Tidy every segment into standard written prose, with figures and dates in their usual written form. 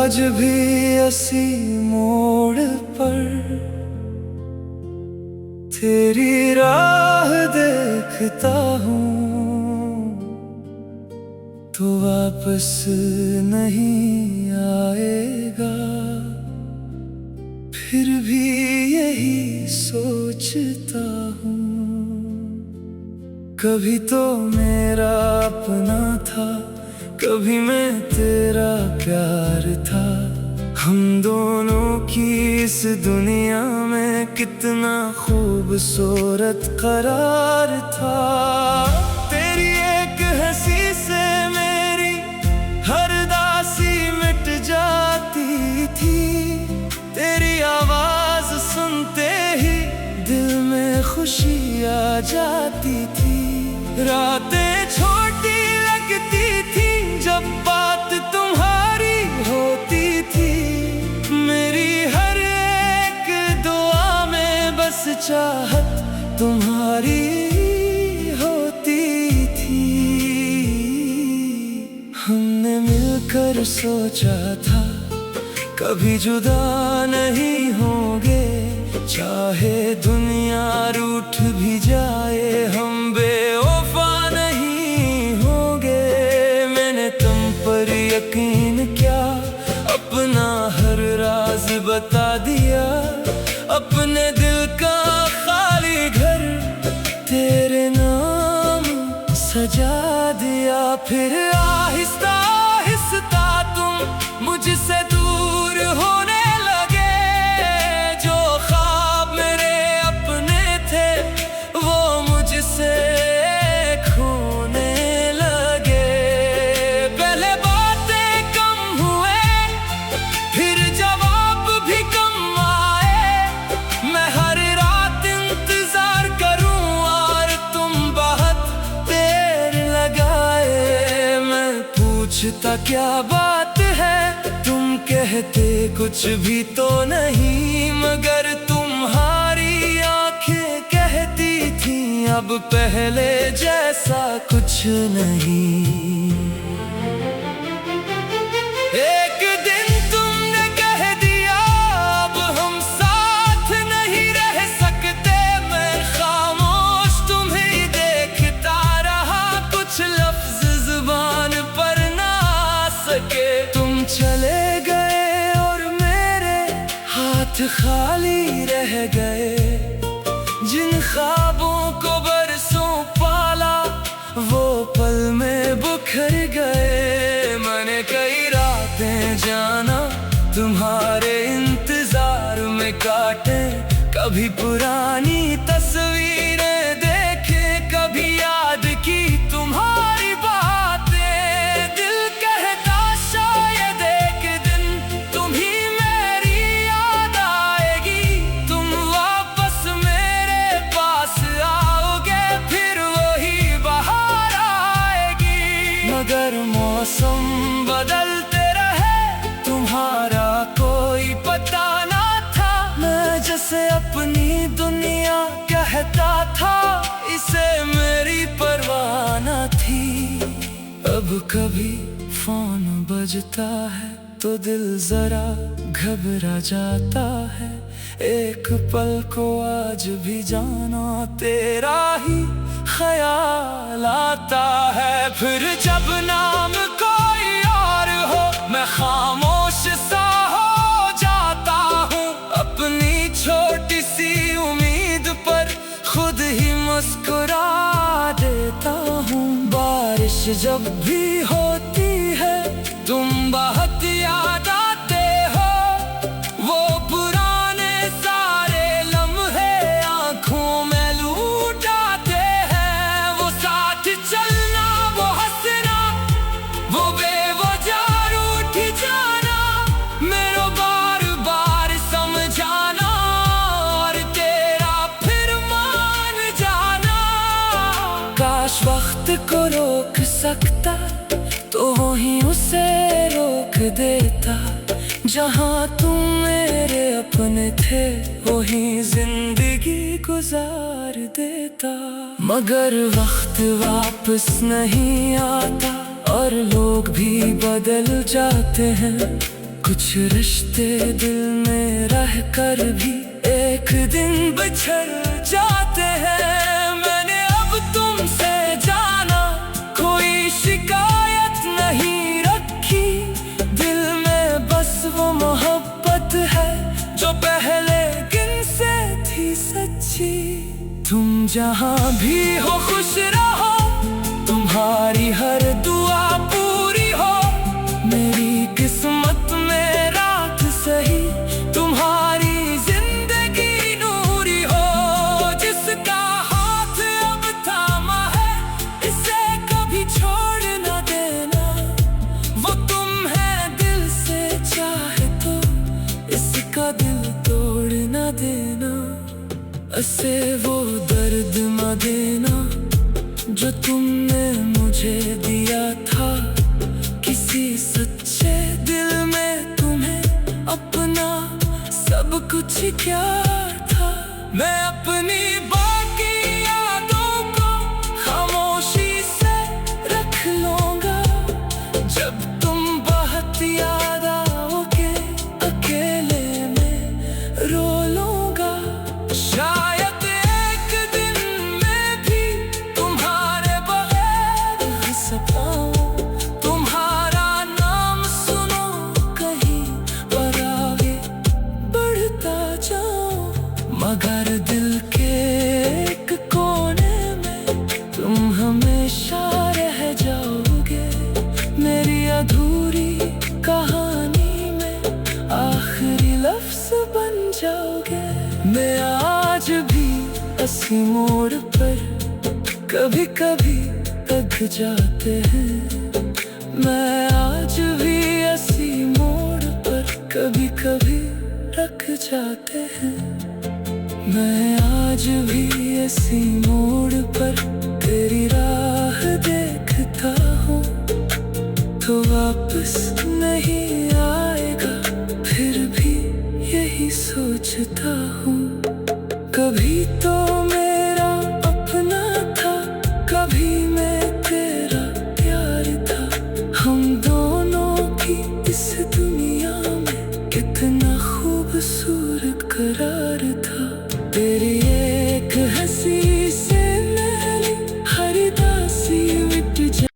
आज भी असी मोड़ पर तेरी राह देखता हूँ, तो वापस नहीं आएगा। फिर भी यही सोचता हूँ, कभी तो मेरा अपना था, कभी मैं तेरा प्यार था। हम दोनों की इस दुनिया में कितना खूबसूरत करार था। तेरी एक हंसी से मेरी हर दासी मिट जाती थी। तेरी आवाज सुनते ही दिल में खुशी आ जाती थी। रातें छोटी लगती थी जब बात तुम्हारी होती थी। मेरी हर एक दुआ में बस चाहत तुम्हारी होती थी। हमने मिलकर सोचा था कभी जुदा नहीं होंगे, चाहे दुनिया रूठ भी जाए हम बेवफा नहीं होंगे। मैंने तुम पर यकीन किया, अपना हर राज बता दिया। अपने दिल का खाली घर तेरे नाम सजा दिया। फिर आहिस्ता आहिस्ता तुम मुझसे दूर होने लगे। जो ख्वाब मेरे अपने थे वो मुझसे खोने लगे। पहले बातें कम हुए, फिर जवाब भी कम आए। मैं हर रात इंतजार करूं और तुम बहुत देर लगाए। मैं पूछता क्या बात है, तुम कहते कुछ भी तो नहीं, मगर तुम्हारी आंखें कहती थी अब पहले जैसा कुछ नहीं। एक दिन तुमने कह दिया अब हम साथ नहीं रह सकते। मैं खामोश तुम्हें देखता रहा, कुछ लफ्ज जुबान पर ना आ सके। तुम चले गए और मेरे हाथ खाली रह गए। जिन ख्वाबों को बरसों पाला वो पल में बिखर गए। मैंने कई रातें जाना तुम्हारे इंतजार में काटे। कभी पुरानी तस्वीरें देखे, कभी याद की तुम्हारी बातें। दिल कहता शायद एक दिन तुम्हीं मेरी याद आएगी। तुम वापस मेरे पास आओगे, फिर वही बहार आएगी। मगर मौसम बदलते रहे, तुम्हारा कोई पता ना था। मैं जैसे अपनी दुनिया कहता था, इसे मेरी परवाह न थी। अब कभी फोन बजता है तो दिल जरा घबरा जाता है। एक पल को आज भी जाना तेरा ही ख्याल आता है। फिर जब नाम कोई और हो मैं खामोश सा हो जाता हूँ। अपनी छोटी सी उम्मीद पर खुद ही मुस्कुरा देता हूँ। बारिश जब भी होती है तुम बहुत याद आते हो। वो पुराने सारे लम्हे आंखों में लूट आते हैं। वो साथ चलना, वो हंसना, वो बेवजह रूठ जाना, मेरा बार बार समझाना और तेरा फिर मान जाना। काश वक्त को रोक सकता तो वहीं उसे रोक देता। जहाँ तुम मेरे अपने थे वहीं जिंदगी गुजार देता। मगर वक्त वापस नहीं आता और लोग भी बदल जाते हैं। कुछ रिश्ते दिल में रह कर भी एक दिन बिछड़ जाते हैं। मैंने अब तुमसे जाना, कोई शिकायत नहीं रखी। दिल में बस वो मोहब्बत है जो पहले दिन से थी सच्ची। तुम जहाँ भी हो खुश रहो, तुम्हारी हर दुआ पूरी हो। मेरी किस्मत में रात सही, तुम्हारी जिंदगी नूरी हो। जिसका हाथ अब थामा है, इसे कभी छोड़ न देना। वो तुम है दिल से चाहे तो, इसका दिल तोड़ न देना। ऐसे वो दर्द न देना जो तुमने मुझे दिया था। किसी सच्चे दिल में तुम्हें अपना सब कुछ क्या था। मैं अपनी बाकी यादों को खामोशी से रख लूंगा। जब तुम बहुत याद आओगे, अकेले में रो लूंगा। शायद एक दिन मैं भी तुम्हारे बगैर हंस पाऊं। तुम्हारा नाम सुनो कहीं पर आगे बढ़ता जाऊं। मगर दिल के एक कोने में तुम हमेशा रह जाओगे। मेरी अधूरी कहानी में आखिरी लफ्ज बन जाओगे। मैं आज भी इसी मोड़ पर कभी कभी थक जाते हैं। मैं आज भी इसी मोड़ पर कभी कभी रख जाते हैं। मैं आज भी इसी मोड़ पर तेरी राह देखता हूँ, तो वापस नहीं आएगा फिर भी यही सोचता हूँ। कभी तो मेरा अपना था, कभी मैं तेरा प्यार था। हम दोनों की इस दुनिया में कितना खूबसूरत करार था। तेरी एक हंसी से मेरी हर दासी मिट जा।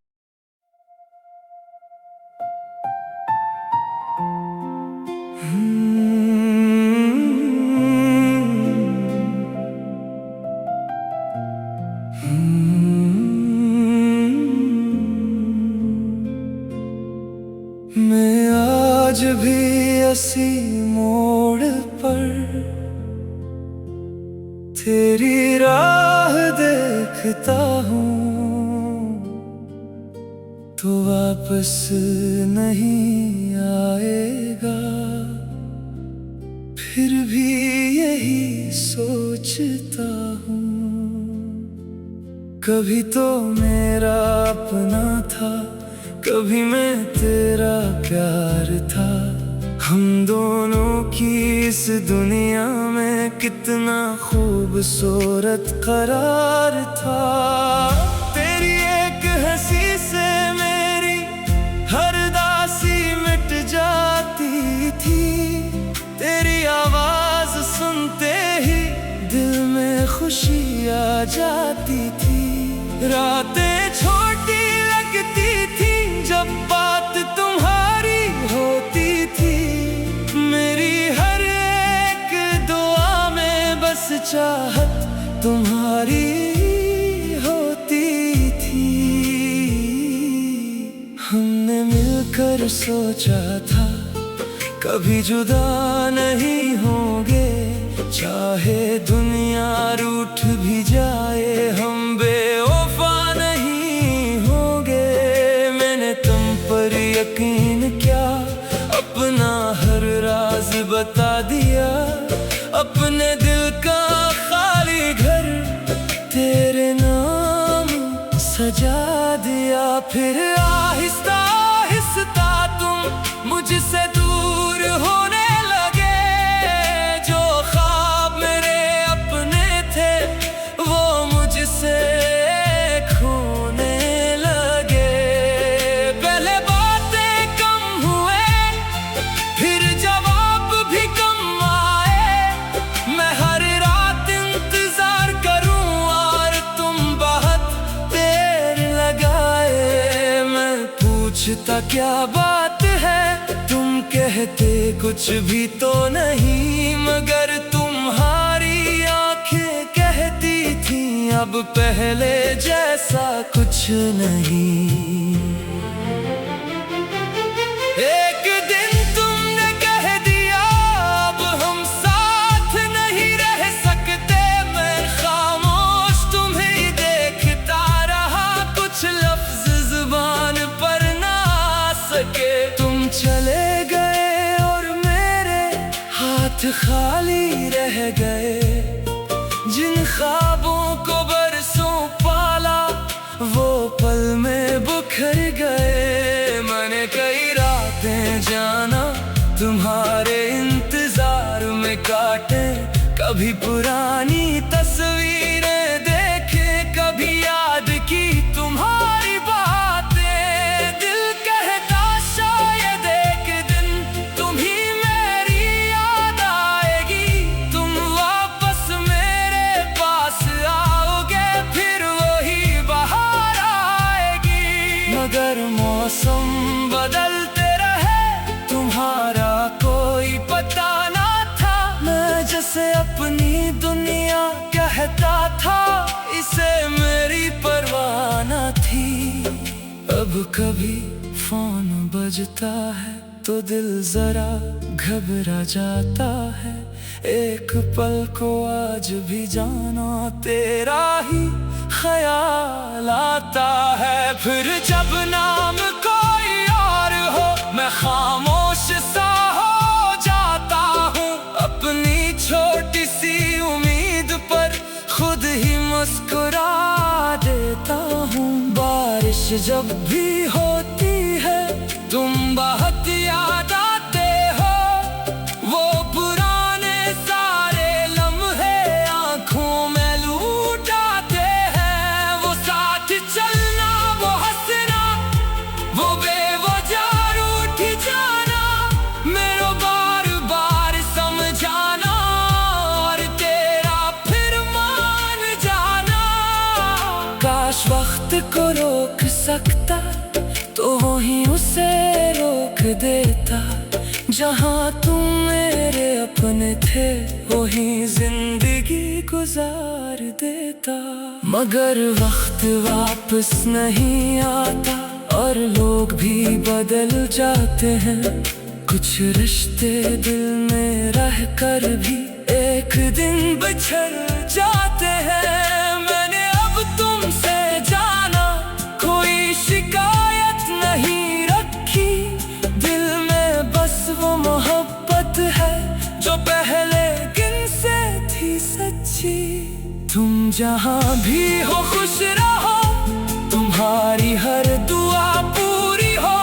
मैं आज भी इसी मोड़ पर तेरी राह देखता हूँ, तो वापस नहीं आएगा फिर भी यही सोचता हूँ। कभी तो मेरा अपना था, कभी मैं तेरा प्यार था। हम दोनों की इस दुनिया में कितना खूबसूरत करार था। तेरी एक हंसी से मेरी हर दासी मिट जाती थी। तेरी आवाज सुनते ही दिल में खुशी आ जाती थी। रातें छोटी लगती थी जब बात तुम्हारी होती थी। मेरी हर एक दुआ में बस चाहत तुम्हारी होती थी। हमने मिलकर सोचा था कभी जुदा नहीं होंगे। चाहे दुनिया रूठ भी जाए, हम बेवफा नहीं होंगे। मैंने तुम पर यकीन किया, अपना हर राज बता दिया। अपने दिल का खाली घर तेरे नाम सजा दिया। फिर आहिस्ता आहिस्ता तुम मुझसे दूर होने लगे। जो ख्वाब मेरे अपने थे वो मुझसे खोने लगे। पहले बातें कम हुए, फिर पूछता क्या बात है, तुम कहते कुछ भी तो नहीं, मगर तुम्हारी आंखें कहती थी अब पहले जैसा कुछ नहीं। एक दिन तुमने कह दिया अब हम साथ नहीं रह सकते, मैं खामोश तुम्हें ही देखता रहा, कुछ लफ्ज जुबान पर ना आ सके। तुम चले गए और मेरे हाथ खाली रह गए, जिन ख्वाबों को बरसों पाला वो पल में बिखर गए। मैंने कई रातें जाना तुम्हारे इंतजार में काटे, कभी पुरानी तस्वीरें देखे, कभी याद की तुम्हारी बातें। दिल कहता शायद एक दिन तुम्हीं मेरी याद आएगी, तुम वापस मेरे पास आओगे, फिर वही बहार आएगी। मगर मौसम बदलते रहे, तुम्हारा कोई पता ना था, मैं जैसे अपनी दुनिया कहता था, इसे मेरी परवाह न थी। अब कभी फोन बजता है तो दिल जरा घबरा जाता है, एक पल को आज भी जाना तेरा ही ख्याल आता है। फिर जब नाम कोई और हो मैं खामोश सा हो जाता हूँ, अपनी छोटी सी उम्मीद पर खुद ही मुस्कुरा देता हूँ। बारिश जब भी होती है तुम बहुत याद आते हो, वो पुराने सारे लम्हे आंखों में लूट आते हैं। वो साथ चलना, वो हंसना, वो बेवजह रूठ जाना, मेरा बार बार समझाना और तेरा फिर मान जाना। काश वक्त को रोक सकता तो वहीं उसे रोक देता, जहाँ तुम मेरे अपने थे वहीं जिंदगी गुजार देता। मगर वक्त वापस नहीं आता और लोग भी बदल जाते हैं, कुछ रिश्ते दिल में रह कर भी एक दिन बिछड़ जाते हैं। मैंने अब तुमसे जाना कोई शिकायत नहीं रखी, दिल में बस वो मोहब्बत है जो पहले दिन से थी सच्ची। तुम जहाँ भी हो खुश रहो, तुम्हारी हर दुआ पूरी हो,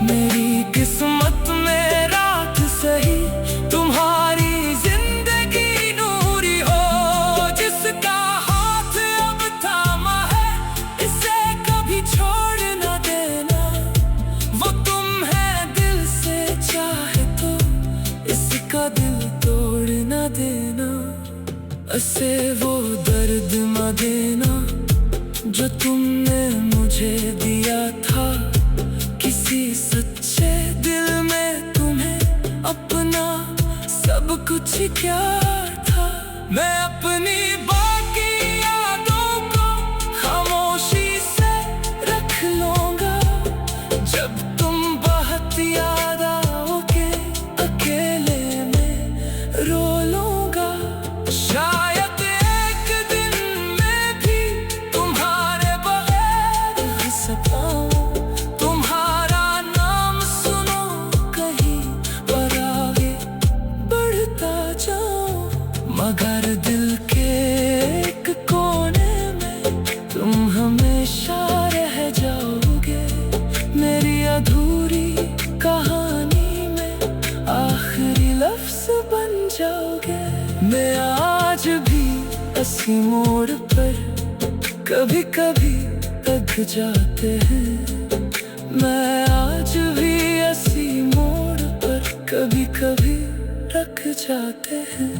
मेरी किस्मत में रात सही तुम्हारी जिंदगी नूरी हो। जिसका हाथ अब थामा है इसे कभी छोड़ न देना, वो तुम है दिल से चाहे तो इसका दिल तोड़ न देना। ऐसे वो दर्द न देना जो तुमने मुझे दिया था, किसी सच्चे दिल में तुम्हें अपना सब कुछ क्या था। मैं अपनी बाकी यादों को खामोशी से रख लूंगा, जब तुम बहुत याद आओगे अकेले में रो लूंगा। शायद एक दिन मैं भी तुम्हारे बगैर हंस पाऊं, तुम्हारा नाम सुनो कहीं पर आगे बढ़ता जाऊं। मगर दिल के एक कोने में तुम हमेशा रह जाओगे, मेरी अधूरी कहानी में आखिरी लफ्ज बन जाओगे। मैं आज भी इसी मोड़ पर कभी कभी थक जाते हैं, मैं आज भी इसी मोड़ पर कभी कभी रख जाते हैं।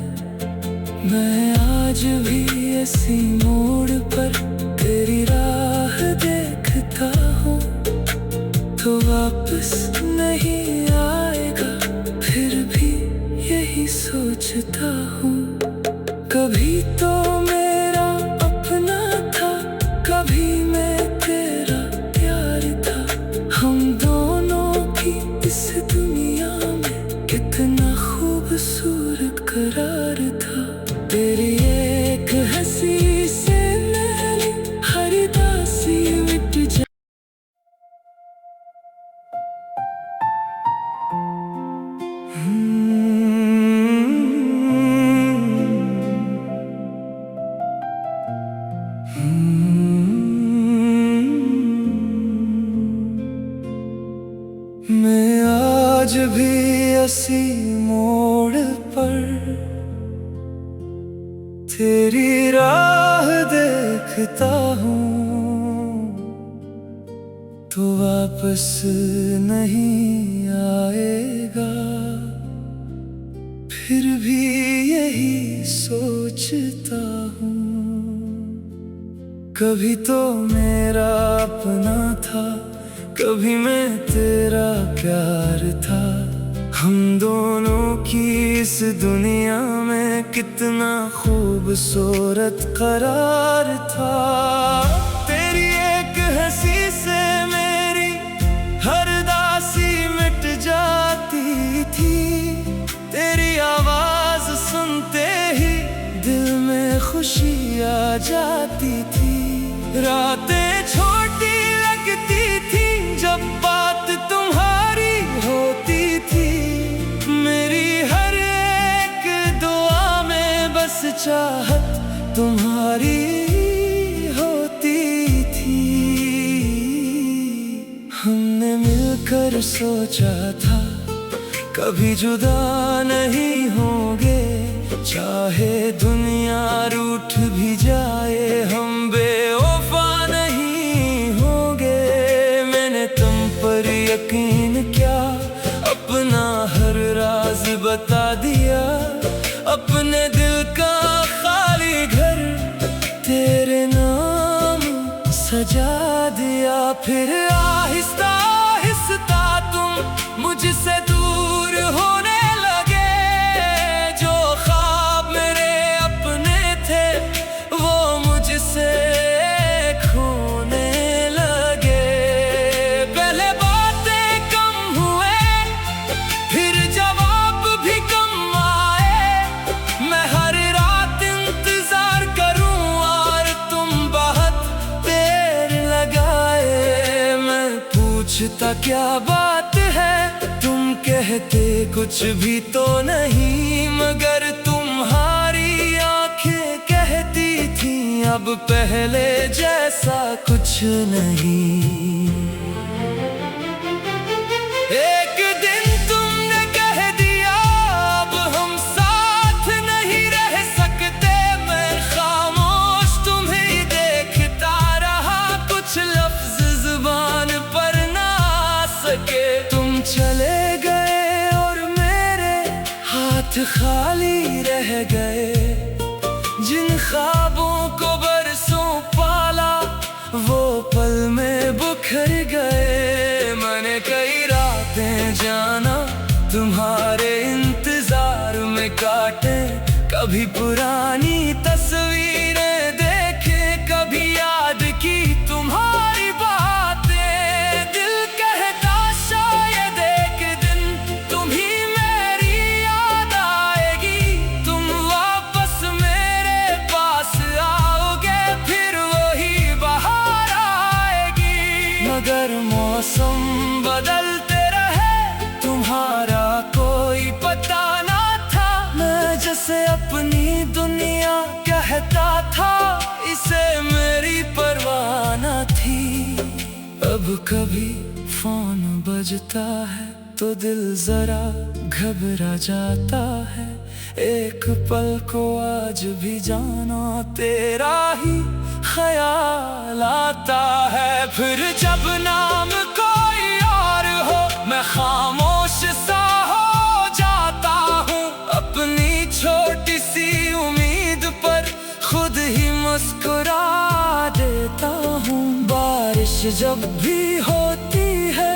मैं आज भी इसी मोड़ पर तेरी राह देखता हूँ, तो वापस नहीं आएगा, फिर भी यही सोचता हूँ। कभी तो मेरा अपना था, कभी मैं तेरा प्यार था। हम दोनों की इस दुनिया में कितना खूबसूरत करार था। तेरी एक हंसी से मेरी हर उदासी मिट जा। मैं आज भी इसी मोड़ पर तेरी राह देखता हूँ, तो वापस नहीं आएगा, फिर भी यही सोचता हूँ। कभी तो मेरा अपना था, कभी मैं तेरा प्यार था। हम दोनों की इस दुनिया में कितना खूबसूरत करार था। तेरी एक हंसी से मेरी हर उदासी मिट जाती थी। तेरी आवाज सुनते ही दिल में खुशी आ जाती थी। रातें छोटी लगती थी जब बात तुम्हारी होती थी। मेरी हर एक दुआ में बस चाहत तुम्हारी होती थी। हमने मिलकर सोचा था कभी जुदा नहीं होंगे, चाहे दुनिया रूठ भी जाए हम बेवफा नहीं होंगे। मैंने तुम पर यकीन किया, अपना हर राज बता दिया। अपने दिल का खाली घर तेरे नाम सजा दिया। फिर आहिस्ता आहिस्ता तुम मुझसे दूर होने लगे। जो ख्वाब मेरे अपने थे वो मुझसे खोने लगे। पहले बातें कम हुए, फिर जवाब भी कम आए। मैं हर रात इंतजार करूं और तुम बहुत देर लगाए। मैं पूछता क्या बात है, तुम कहते कुछ भी तो नहीं, मगर तुम्हारी आंखें कहती थी अब पहले जैसा कुछ नहीं। एक दिन तुमने कह दिया अब हम साथ नहीं रह सकते। मैं खामोश तुम्हें देखता रहा, कुछ लफ्ज जुबान पर ना आ सके। तुम चले गए और मेरे हाथ खाली रह गए। जिन ख्वाबों को बरसों पाला वो पल में बिखर गए। मैंने कई रातें जाना तुम्हारे इंतजार में काटे। कभी पुरानी तस्वीरें देखे, कभी याद की तुम्हारी बातें। दिल कहता शायद एक दिन तुम्हीं मेरी याद आएगी। तुम वापस मेरे पास आओगे, फिर वही बहार आएगी। मगर मौसम बदलते रहे, तुम्हारा कोई पता ना था। मैं जैसे अपनी दुनिया कहता था, इसे मेरी परवाह न थी। अब कभी फोन बजता है तो दिल जरा घबरा जाता है। एक पल को आज भी जाना तेरा ही ख्याल आता है। फिर जब नाम कोई और हो मैं खामोश सा हो जाता हूँ। अपनी छोटी सी उम्मीद पर खुद ही मुस्कुरा देता हूँ। बारिश जब भी होती है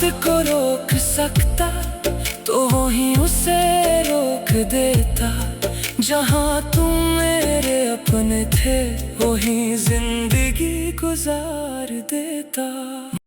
वक्त को रोक सकता तो वहीं उसे रोक देता। जहाँ तुम मेरे अपने थे वहीं जिंदगी गुजार देता।